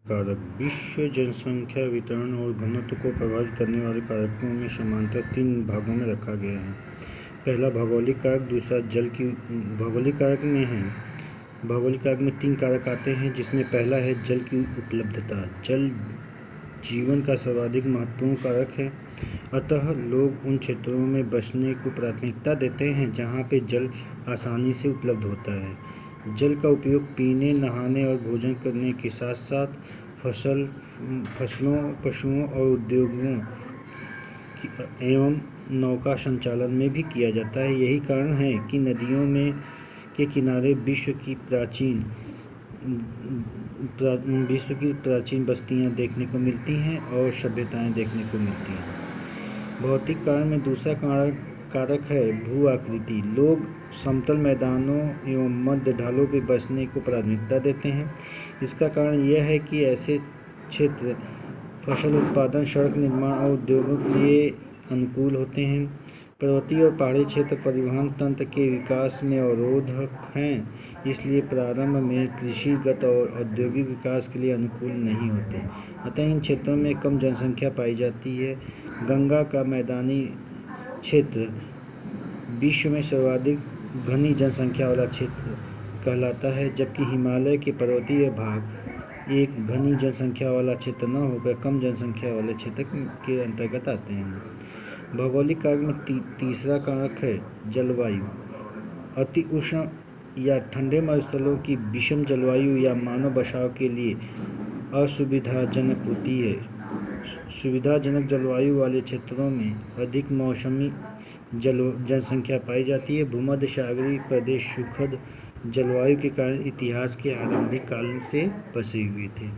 कारक विश्व जनसंख्या वितरण और घनत्व को प्रभावित करने वाले कारकों में समानतः 3 भागों में रखा गया है। पहला भौगोलिक कारक, दूसरा जल की भौगोलिक कारक में है। भौगोलिक कारक में 3 कारक आते हैं, जिसमें पहला है जल की उपलब्धता। जल जीवन का सर्वाधिक महत्वपूर्ण कारक है, अतः लोग उन क्षेत्रों में बसने को प्राथमिकता देते हैं जहाँ पे जल आसानी से उपलब्ध होता है। जल का उपयोग पीने, नहाने और भोजन करने के साथ साथ फसलों, पशुओं और उद्योगों एवं नौका संचालन में भी किया जाता है। यही कारण है कि नदियों में के किनारे विश्व की प्राचीन बस्तियां देखने को मिलती हैं और सभ्यताएं देखने को मिलती हैं। भौतिक कारण में दूसरा कारक है भू आकृति। लोग समतल मैदानों एवं मध्य ढालों पर बसने को प्राथमिकता देते हैं। इसका कारण यह है कि ऐसे क्षेत्र फसल उत्पादन, सड़क निर्माण और उद्योगों के लिए अनुकूल होते हैं। पर्वतीय और पहाड़ी क्षेत्र परिवहन तंत्र के विकास में अवरोधक हैं, इसलिए प्रारंभ में कृषिगत और औद्योगिक विकास के लिए अनुकूल नहीं होते। अतः इन क्षेत्रों में कम जनसंख्या पाई जाती है। गंगा का मैदानी क्षेत्र विश्व में सर्वाधिक घनी जनसंख्या वाला क्षेत्र कहलाता है, जबकि हिमालय के पर्वतीय भाग एक घनी जनसंख्या वाला क्षेत्र न होकर कम जनसंख्या वाले क्षेत्र के अंतर्गत आते हैं। भौगोलिक कारक में तीसरा कारक है जलवायु। अति उष्ण या ठंडे मरुस्थलों की विषम जलवायु या मानव बसाव के लिए असुविधाजनक होती है। सुविधाजनक जलवायु वाले क्षेत्रों में अधिक मौसमी जनसंख्या पाई जाती है। भूमध्य सागरीय प्रदेश सुखद जलवायु के कारण इतिहास के आरंभिक काल से बसे हुए थे।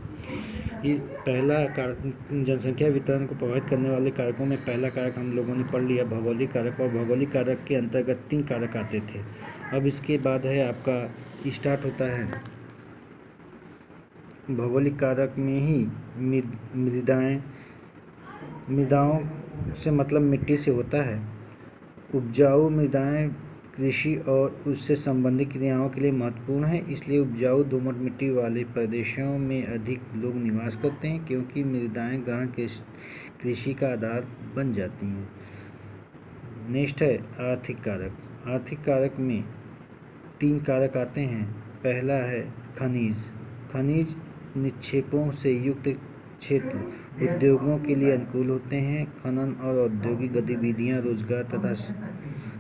पहला कारक जनसंख्या वितरण को प्रभावित करने वाले कारकों में पहला कारक हम लोगों ने पढ़ लिया, भौगोलिक कारक। और भौगोलिक कारक के अंतर्गत 3 कारक आते थे। अब इसके बाद है आपका स्टार्ट होता है भौगोलिक कारक में ही मृदाओं से मतलब मिट्टी से होता है। उपजाऊ मृदाएं कृषि और उससे संबंधित क्रियाओं के लिए महत्वपूर्ण है, इसलिए उपजाऊ दोमट मिट्टी वाले प्रदेशों में अधिक लोग निवास करते हैं, क्योंकि मृदाएं गहन कृषि का आधार बन जाती हैं। नेक्स्ट है आर्थिक कारक। आर्थिक कारक में 3 कारक आते हैं। पहला है खनिज निक्षेपों से युक्त क्षेत्र उद्योगों के लिए अनुकूल होते हैं। खनन और औद्योगिक गतिविधियां रोजगार तथा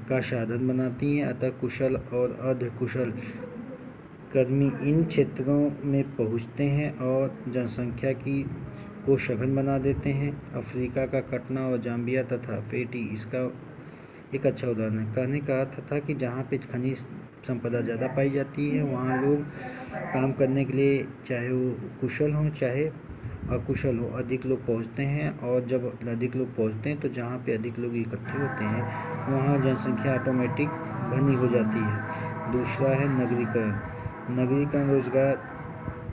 का साधन बनाती हैं, अतः कुशल और अर्धकुशल कर्मी इन क्षेत्रों में पहुंचते हैं और जनसंख्या को सघन बना देते हैं। अफ्रीका का कटना और जाम्बिया तथा फेटी इसका एक अच्छा उदाहरण है। कहने का अर्थ था कि जहाँ पे खनिज संपदा ज़्यादा पाई जाती है, वहाँ लोग काम करने के लिए, चाहे वो कुशल हों चाहे अकुशल हो, अधिक लोग पहुँचते हैं। और जब अधिक लोग पहुँचते हैं तो जहाँ पे अधिक लोग इकट्ठे होते हैं, वहाँ जनसंख्या ऑटोमेटिक घनी हो जाती है। दूसरा है नगरीकरण रोजगार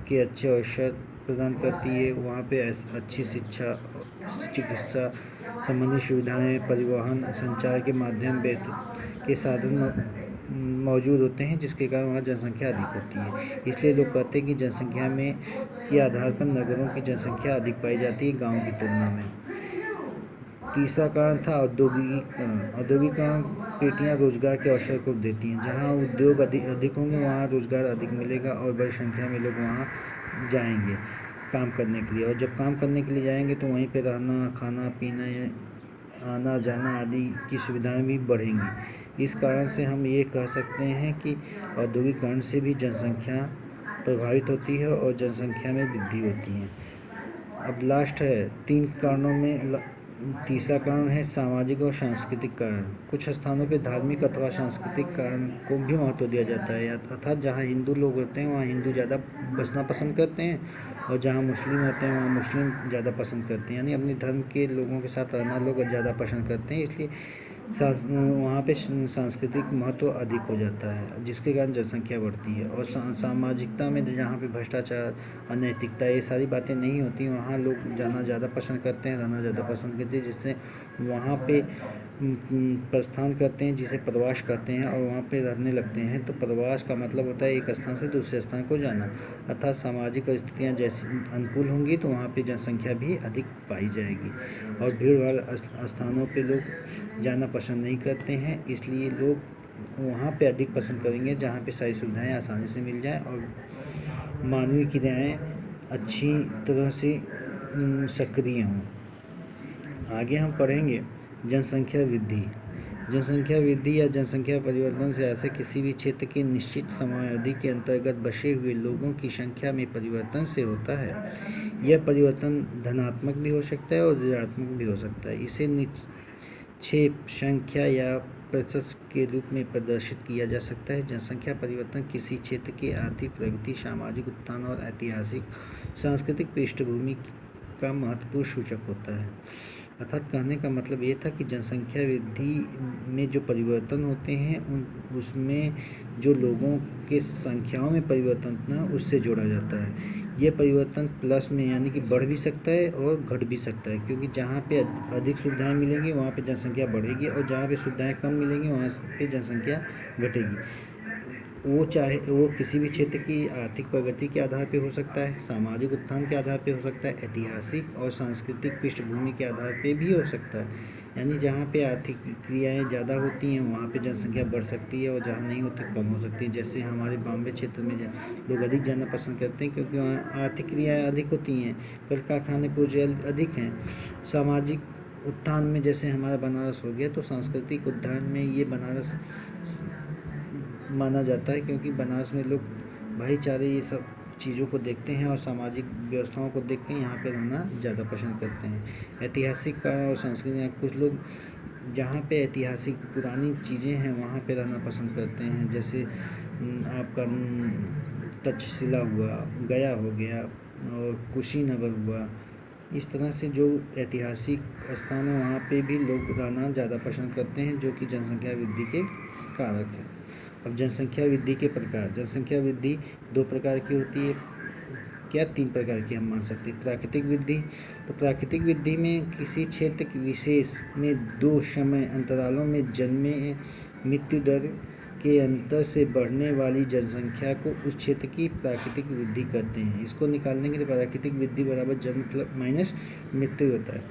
के अच्छे अवसर प्रदान करती है। वहाँ पे अच्छी शिक्षा, चिकित्सा संबंधी सुविधाएं, परिवहन, संचार के माध्यम के साधन मौजूद होते हैं, जिसके कारण वहाँ जनसंख्या अधिक होती है। इसलिए लोग कहते हैं कि जनसंख्या में के आधार पर नगरों की जनसंख्या अधिक पाई जाती है गाँव की तुलना में। तीसरा कारण था औद्योगिकरण पेटियां रोजगार के अवसर को देती हैं। जहाँ उद्योग अधिक होंगे वहाँ रोजगार अधिक मिलेगा और बड़ी संख्या में लोग वहाँ जाएंगे काम करने के लिए। और जब काम करने के लिए जाएंगे तो वहीं पे रहना, खाना पीना, आना जाना आदि की सुविधाएं भी बढ़ेंगी। इस कारण से हम ये कह सकते हैं कि औद्योगिकरण से भी जनसंख्या प्रभावित होती है और जनसंख्या में वृद्धि होती है। अब लास्ट है 3 कारणों में तीसरा कारण है सामाजिक और सांस्कृतिक कारण। कुछ स्थानों पर धार्मिक अथवा सांस्कृतिक कारण को भी महत्व दिया जाता है, अर्थात जहाँ हिंदू लोग होते हैं वहाँ हिंदू ज़्यादा बसना पसंद करते हैं, और जहाँ मुस्लिम होते हैं वहाँ मुस्लिम ज़्यादा पसंद करते हैं, यानी अपने धर्म के लोगों के साथ रहना लोग ज़्यादा पसंद करते हैं। इसलिए वहाँ पे सांस्कृतिक महत्व अधिक हो जाता है, जिसके कारण जनसंख्या बढ़ती है। और सामाजिकता में जहाँ पे भ्रष्टाचार, अनैतिकता, ये सारी बातें नहीं होती, वहाँ लोग जाना ज़्यादा पसंद करते हैं, रहना ज़्यादा पसंद करते हैं, जिससे वहाँ पे प्रस्थान करते हैं जिसे प्रवास कहते हैं और वहाँ पे रहने लगते हैं, तो प्रवास का मतलब होता है एक स्थान से दूसरे स्थान को जाना। अर्थात सामाजिक परिस्थितियाँ जैसी अनुकूल होंगी तो वहाँ पे जनसंख्या भी अधिक पाई जाएगी, और भीड़ वाले स्थानों पे लोग जाना पसंद नहीं करते हैं, इसलिए लोग वहाँ पे अधिक पसंद करेंगे जहाँ पे सारी सुविधाएँ आसानी से मिल जाएँ और मानवीय क्रियाएँ अच्छी तरह से सक्रिय हों। आगे हम पढ़ेंगे जनसंख्या वृद्धि। जनसंख्या वृद्धि या जनसंख्या परिवर्तन से ऐसे किसी भी क्षेत्र की निश्चित समयावधि के अंतर्गत बसे हुए लोगों की संख्या में परिवर्तन से होता है। यह परिवर्तन धनात्मक भी हो सकता है और ऋणात्मक भी हो सकता है। इसे निक्षेप संख्या या प्रतिशत के रूप में प्रदर्शित किया जा सकता है। जनसंख्या परिवर्तन किसी क्षेत्र की आर्थिक प्रगति, सामाजिक उत्थान और ऐतिहासिक सांस्कृतिक पृष्ठभूमि का महत्वपूर्ण सूचक होता है। अर्थात कहने का मतलब ये था कि जनसंख्या वृद्धि में जो परिवर्तन होते हैं उसमें जो लोगों के संख्याओं में परिवर्तन ना उससे जोड़ा जाता है। ये परिवर्तन प्लस में यानी कि बढ़ भी सकता है और घट भी सकता है, क्योंकि जहाँ पे अधिक सुविधाएं मिलेंगी वहाँ पे जनसंख्या बढ़ेगी और जहाँ पे सुविधाएं कम मिलेंगी वहाँ पे जनसंख्या घटेगी। वो किसी भी क्षेत्र की आर्थिक प्रगति के आधार पर हो सकता है, सामाजिक उत्थान के आधार पर हो सकता है, ऐतिहासिक और सांस्कृतिक पृष्ठभूमि के आधार पर भी हो सकता है। यानी जहाँ पे आर्थिक क्रियाएँ ज़्यादा होती हैं वहाँ पे जनसंख्या बढ़ सकती है और जहाँ नहीं होती कम हो सकती है। जैसे हमारे बॉम्बे क्षेत्र में लोग अधिक जाना पसंद करते हैं क्योंकि वहाँ आर्थिक क्रियाएँ अधिक होती हैं, कल कारखाने पूंजी अधिक हैं। सामाजिक उत्थान में जैसे हमारा बनारस हो गया, तो सांस्कृतिक उत्थान में ये बनारस माना जाता है क्योंकि बनारस में लोग भाईचारे ये सब चीज़ों को देखते हैं और सामाजिक व्यवस्थाओं को देख के यहाँ पे रहना ज़्यादा पसंद करते हैं। ऐतिहासिक कारण और संस्कृति, कुछ लोग जहाँ पे ऐतिहासिक पुरानी चीज़ें हैं वहाँ पे रहना पसंद करते हैं, जैसे आपका तक्षशिला हुआ, गया हो गया और कुशीनगर हुआ। इस तरह से जो ऐतिहासिक स्थान है वहाँ पे भी लोग रहना ज़्यादा पसंद करते हैं, जो कि जनसंख्या वृद्धि के कारक है। अब जनसंख्या वृद्धि के प्रकार। जनसंख्या वृद्धि 2 प्रकार की होती है, क्या 3 प्रकार की हम मान सकते हैं। प्राकृतिक वृद्धि, तो प्राकृतिक वृद्धि में किसी क्षेत्र विशेष में 2 समय अंतरालों में जन्मे मृत्यु दर के अंतर से बढ़ने वाली जनसंख्या को उस क्षेत्र की प्राकृतिक वृद्धि कहते हैं। इसको निकालने के लिए प्राकृतिक वृद्धि बराबर जन्म माइनस मृत्यु होता है।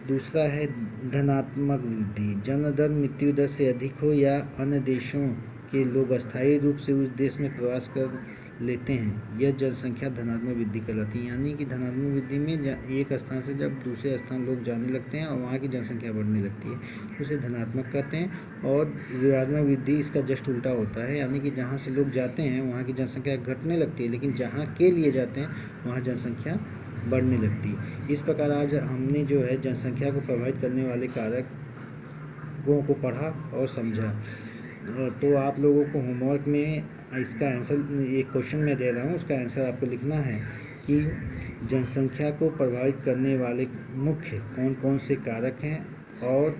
दूसरा है धनात्मक वृद्धि। जन्म दर मृत्यु दर से अधिक हो या अन्य देशों के लोग अस्थायी रूप से उस देश में प्रवास कर लेते हैं, यह जनसंख्या धनात्मक वृद्धि कहलाती है। यानी कि धनात्मक वृद्धि में एक स्थान से जब दूसरे स्थान लोग जाने लगते हैं और वहाँ की जनसंख्या बढ़ने लगती है तो उसे धनात्मक कहते हैं। और ऋणात्मक वृद्धि इसका जस्ट उल्टा होता है, यानी कि जहाँ से लोग जाते हैं वहाँ की जनसंख्या घटने लगती है, लेकिन जहाँ के लिए जाते हैं वहाँ जनसंख्या बढ़ने लगती है। इस प्रकार आज हमने जो है जनसंख्या को प्रभावित करने वाले कारकों को पढ़ा और समझा। तो आप लोगों को होमवर्क में इसका आंसर, एक क्वेश्चन मैं दे रहा हूँ, उसका आंसर आपको लिखना है कि जनसंख्या को प्रभावित करने वाले मुख्य कौन कौन से कारक हैं और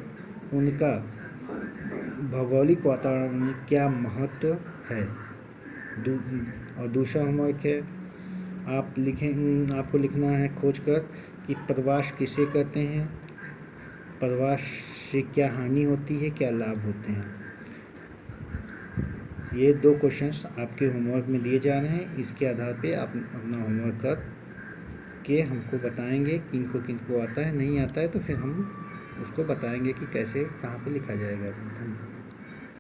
उनका भौगोलिक वातावरण में क्या महत्व है। और दूसरा होमवर्क है आपको लिखना है खोज कर कि प्रवास किसे कहते हैं, प्रवास से क्या हानि होती है, क्या लाभ होते हैं। ये 2 क्वेश्चंस आपके होमवर्क में दिए जा रहे हैं। इसके आधार पे आप अपना होमवर्क कर के हमको बताएंगे किनको आता है, नहीं आता है तो फिर हम उसको बताएंगे कि कैसे कहाँ पे लिखा जाएगा। धन्यवाद।